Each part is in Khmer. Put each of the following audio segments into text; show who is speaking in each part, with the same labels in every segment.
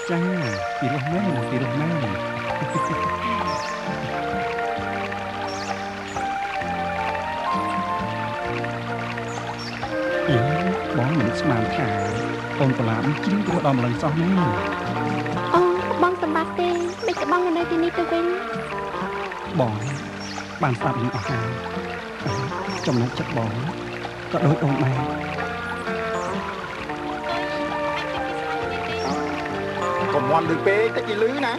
Speaker 1: จ้าปีรถแม่ปีรถแม่បងមិនស្មានថាអូនប្រឡាមជ្រៀងទៅដល់ម្លឹងសោះនេះ
Speaker 2: អូបងសម្បត្តិទេមិនក៏បងនៅទីនេះទៅវិញ
Speaker 1: បងបានស្ដាប់នឹងអស់ហើយចំណុចចិត្តបងក៏ដូចអូនដែរ
Speaker 3: កុំមន់លឺពេកតិចលឺណា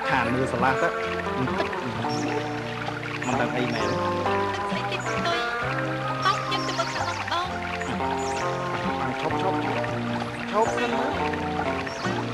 Speaker 3: ខានមើលស្រឡះទៅមិនដឹងអីមែន
Speaker 4: ស្អីគេផ្ទុយអត់ខ្ញុំទៅមើលខាងនោះម្ដង
Speaker 3: ឈប់សិនមើល